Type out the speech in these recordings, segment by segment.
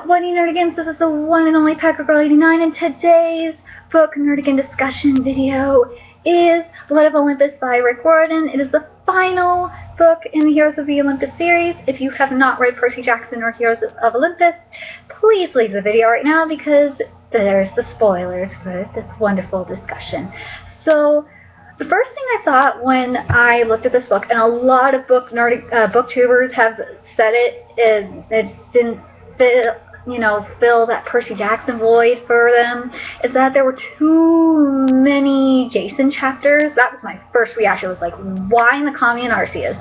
Bloody Nerdigans, this is the one and only Packer Girl 89, and today's book Nerdigan discussion video is Blood of Olympus by Riordan. It is the final book in the Heroes of the Olympus series. If you have not read Percy Jackson or Heroes of Olympus, please leave the video right now because there's the spoilers for this wonderful discussion. So, the first thing I thought when I looked at this book, and a lot of booktubers have said it didn't fill that Percy Jackson void for them, is that there were too many Jason chapters. That was my first reaction, was like, why in the Kami and Arceus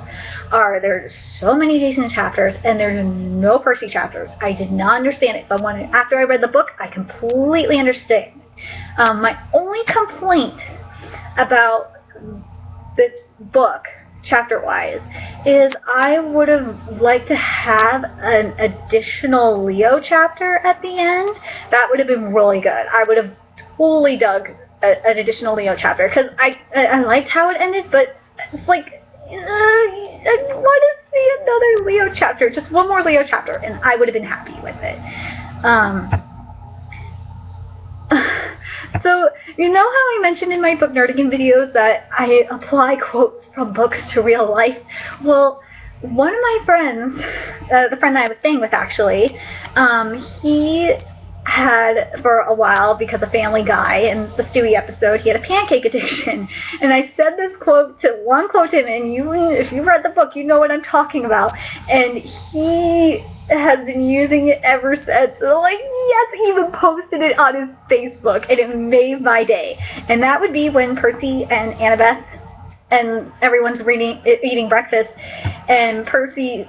are there so many Jason chapters and there's no Percy chapters? I did not understand it, but after I read the book, I completely understand. My only complaint about this book, chapter-wise, is I would have liked to have an additional Leo chapter at the end. That would have been really good. I would have totally dug an additional Leo chapter, because I liked how it ended, but it's like, I want to see another Leo chapter, just one more Leo chapter, and I would have been happy with it. So, you know how I mentioned in my book Nerdigan videos that I apply quotes from books to real life? Well, one of my friends, the friend that I was staying with actually, he had for a while, because of Family Guy and the Stewie episode, he had a pancake addiction. And I said this quote to him, and if you read the book, you know what I'm talking about. And he has been using it ever since. Like, he has even posted it on his Facebook, and it made my day. And that would be when Percy and Annabeth and everyone's eating breakfast, and Annabeth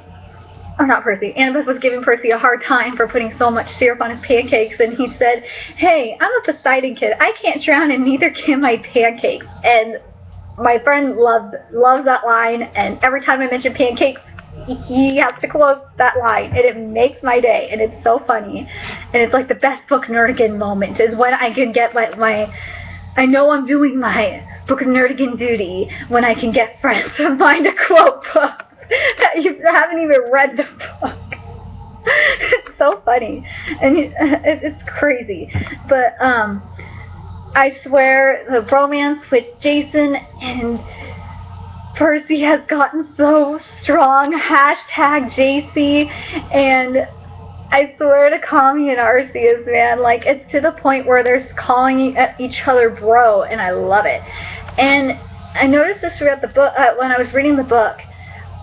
was giving Percy a hard time for putting so much syrup on his pancakes, and he said, "Hey, I'm a Poseidon kid. I can't drown, and neither can my pancakes." And my friend loves that line, and every time I mention pancakes, he has to quote that line, and it makes my day, and it's so funny. And it's like the best book Nerdigan moment is when I can get I know I'm doing my book Nerdigan duty when I can get friends to find a quote book that you haven't even read the book. It's so funny, and it's crazy. But I swear the romance with Jason and Percy has gotten so strong. #JC, and I swear to Kami and Arceus, man, like, it's to the point where they're calling each other bro, and I love it. And I noticed this throughout the book, when I was reading the book,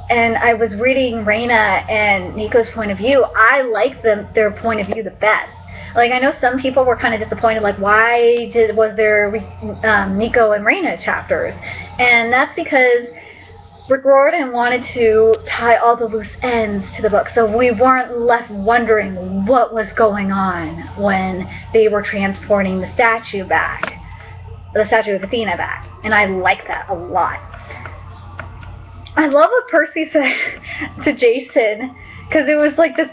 and I was reading Reina and Nico's point of view. I like their point of view the best. Like, I know some people were kind of disappointed, like, why was there Nico and Reina chapters? And that's because Riordan wanted to tie all the loose ends to the book, so we weren't left wondering what was going on when they were transporting the statue of Athena back. And I like that a lot. I love what Percy said to Jason, because it was like the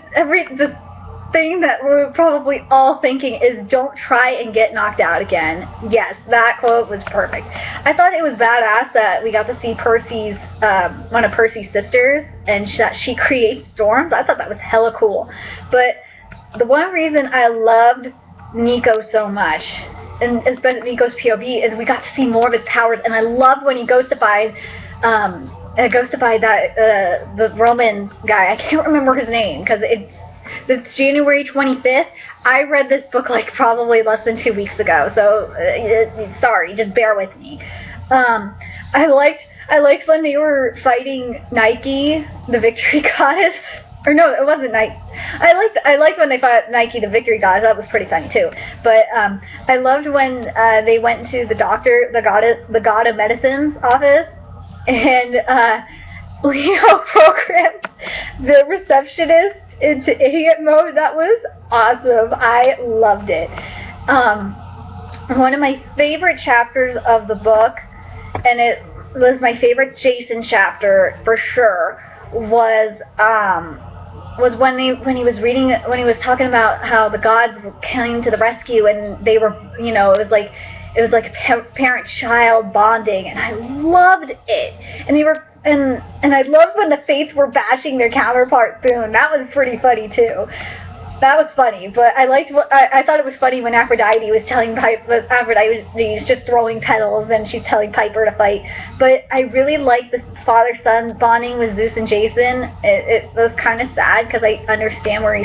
thing that we're probably all thinking is, don't try and get knocked out again. Yes, that quote was perfect. I thought it was badass that we got to see Percy's, one of Percy's sisters, and she creates storms. I thought that was hella cool. But the one reason I loved Nico so much, and especially Nico's POV, is we got to see more of his powers, and I loved when he ghostified the Roman guy. I can't remember his name, because it's January 25th. I read this book like probably less than 2 weeks ago, so sorry, just bear with me. I liked when they were fighting Nike, the victory goddess. Or no, it wasn't Nike. I liked when they fought Nike, the victory goddess. That was pretty funny too. But I loved when they went to the doctor, the god of medicine's office, and Leo programmed the receptionist into idiot mode. That was awesome. I loved it. One of my favorite chapters of the book, and it was my favorite Jason chapter for sure, was when he was talking about how the gods came to the rescue, and they were, it was like parent-child bonding, and I loved it. And they were, and I loved when the Fates were bashing their counterparts soon. That was pretty funny too. that was funny, but I thought it was funny when Aphrodite was telling Piper, Aphrodite was just throwing petals, and she's telling Piper to fight. But I really liked the father-son bonding with Zeus and Jason. It was kind of sad because I understand where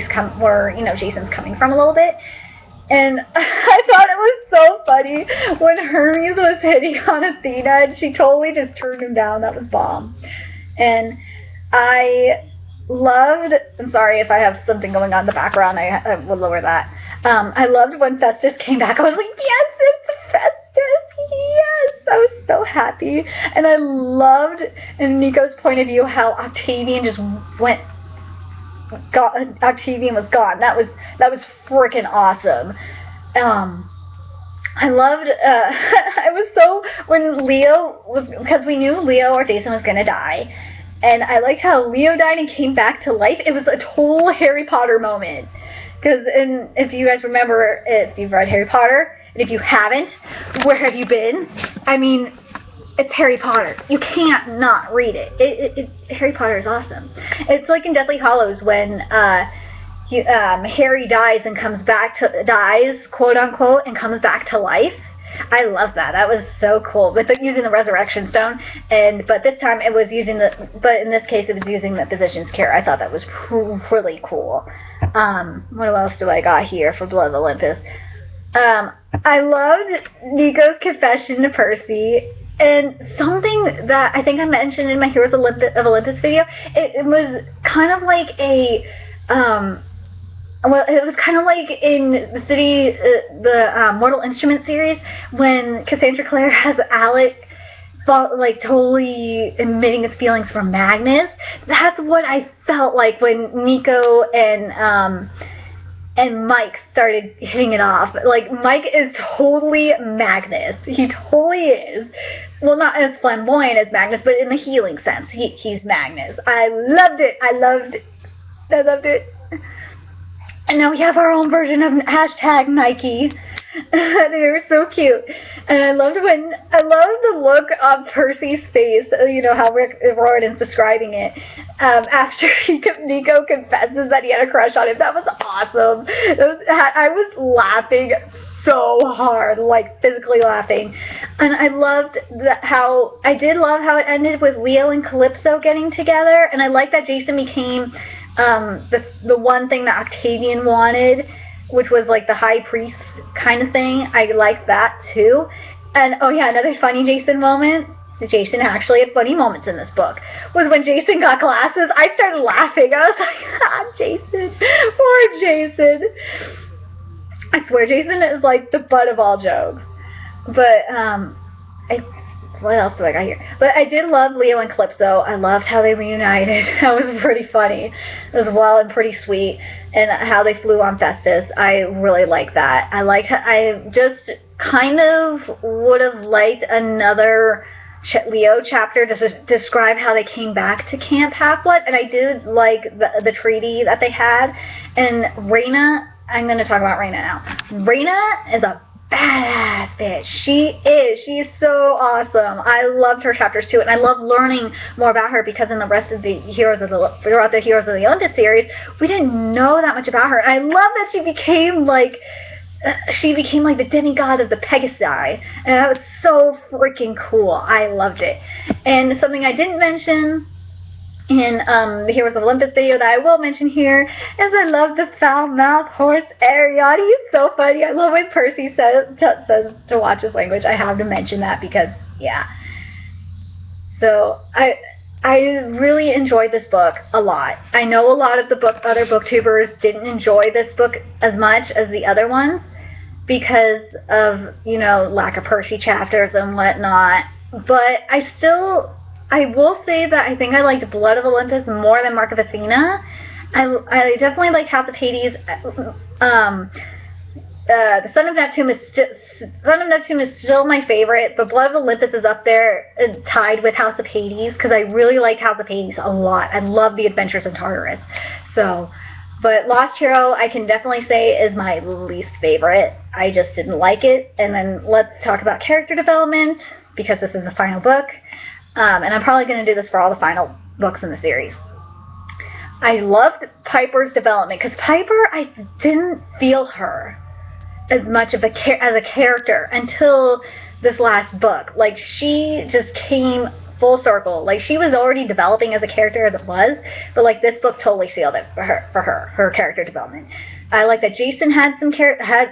Jason's coming from a little bit. And I thought it was so funny when Hermes was hitting on Athena, and she totally just turned him down. That was bomb. And I loved, I'm sorry if I have something going on in the background, I will lower that. I loved when Festus came back. I was like, yes, it's Festus, yes! I was so happy. And I loved, in Nico's point of view, how Octavian just Octavian was gone. That was freaking awesome. I loved, I was so, when Leo was, because we knew Leo or Jason was going to die, and I liked how Leo died and came back to life. It was a total Harry Potter moment. Because, if you guys remember, if you've read Harry Potter, and if you haven't, where have you been? I mean, it's Harry Potter. You can't not read it. Harry Potter is awesome. It's like in Deathly Hallows when Harry dies and comes back to, dies, quote unquote, and comes back to life. I love that. That was so cool. But using the Resurrection Stone, but this time it was using but in this case it was using the Physician's Cure. I thought that was really cool. What else do I got here for Blood of Olympus? I loved Nico's confession to Percy, and something that I think I mentioned in my Heroes of Olympus video, it was kind of like a, well, it was kind of like in the city, the Mortal Instruments series, when Cassandra Clare has Alec like totally admitting his feelings for Magnus. That's what I felt like when Nico and Mike started hitting it off. Like, Mike is totally Magnus. He totally is. Well, not as flamboyant as Magnus, but in the healing sense, he's Magnus. I loved it. I loved it. And now we have our own version of hashtag Nike. They were so cute. And I loved the look on Percy's face, you know, how Riordan's describing it, after Nico confesses that he had a crush on him. That was awesome. I was laughing so hard, like physically laughing. And I loved I did love how it ended with Leo and Calypso getting together, and I liked that Jason became the one thing that Octavian wanted, which was like the high priest kind of thing. I liked that too. And oh yeah, another funny Jason moment. Jason actually had funny moments in this book. Was when Jason got glasses. I started laughing. I was like, Jason, poor Jason. I swear, Jason is like the butt of all jokes. But what else do I got here? But I did love Leo and Calypso. I loved how they reunited. That was pretty funny as well, and pretty sweet. And how they flew on Festus. I really liked that. I just kind of would have liked another Leo chapter to describe how they came back to Camp Half-Blood. And I did like the treaty that they had. And Reyna, I'm going to talk about Reyna now. Reyna is a badass bitch. She is so awesome. I loved her chapters too, and I love learning more about her because in the rest of the throughout the Heroes of the Olympus series, we didn't know that much about her. And I love that she became like the demigod of the Pegasi, and that was so freaking cool. I loved it. And something I didn't mention in the Heroes of Olympus video that I will mention here is I love the foul-mouthed horse Arion. He's so funny. I love when Percy says to watch his language. I have to mention that because, yeah. So, I really enjoyed this book a lot. I know a lot of the other booktubers didn't enjoy this book as much as the other ones because of, you know, lack of Percy chapters and whatnot. But I will say that I think I liked Blood of Olympus more than Mark of Athena. I definitely liked House of Hades. The Son of Neptune is still my favorite, but Blood of Olympus is up there tied with House of Hades because I really liked House of Hades a lot. I love the Adventures in Tartarus. So, but Lost Hero I can definitely say is my least favorite. I just didn't like it. And then let's talk about character development because this is the final book. And I'm probably going to do this for all the final books in the series. I loved Piper's development, because Piper, I didn't feel her as much of as a character until this last book. Like, she just came full circle. Like, she was already developing as a character as it was, but like this book totally sealed it for her character development. I like that Jason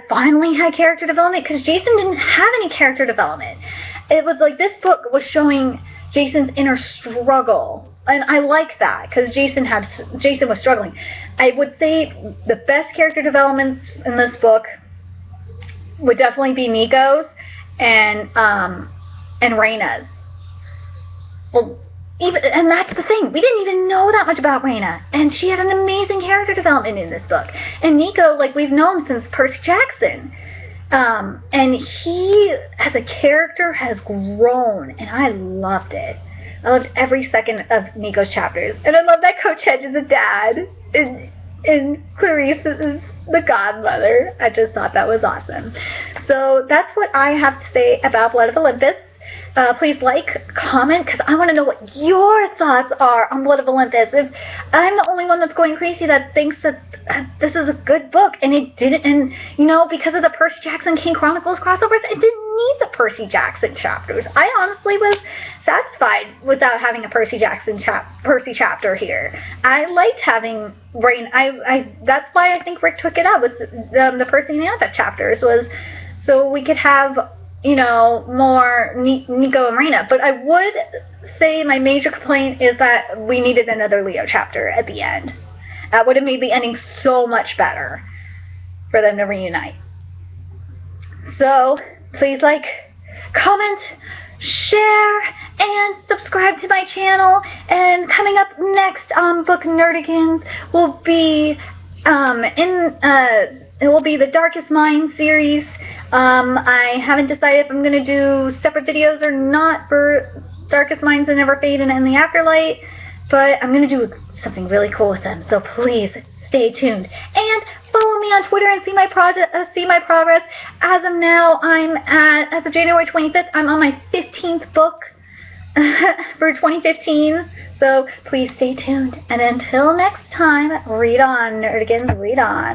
finally had character development, because Jason didn't have any character development. It was like this book was showing Jason's inner struggle, and I like that, because Jason was struggling. I would say the best character developments in this book would definitely be Nico's and Reyna's. Well, and that's the thing. We didn't even know that much about Reyna, and she had an amazing character development in this book. And Nico, like, we've known since Percy Jackson. And he, as a character, has grown, and I loved it. I loved every second of Nico's chapters. And I love that Coach Hedge is a dad, and Clarice is the godmother. I just thought that was awesome. So that's what I have to say about Blood of Olympus. Please like, comment, because I want to know what your thoughts are on Blood of Olympus. If I'm the only one that's going crazy that thinks that this is a good book, and it didn't, and, you know, because of the Percy Jackson King Chronicles crossovers, it didn't need the Percy Jackson chapters. I honestly was satisfied without having a Percy Jackson chapter here. I liked having Rain. That's why I think Rick took it out, was the Percy and Annabeth chapters, was so we could have, you know, more Nico and Reyna. But I would say my major complaint is that we needed another Leo chapter at the end. That would have made the ending so much better for them to reunite. So, please like, comment, share, and subscribe to my channel. And coming up next on Book Nerdigans will be it will be the Darkest Mind series. I haven't decided if I'm going to do separate videos or not for Darkest Minds That Never Fade and In the Afterlight, but I'm going to do something really cool with them, so please stay tuned. And follow me on Twitter and see my progress. As of now, as of January 25th, I'm on my 15th book for 2015, so please stay tuned. And until next time, read on, Nerdigans, read on.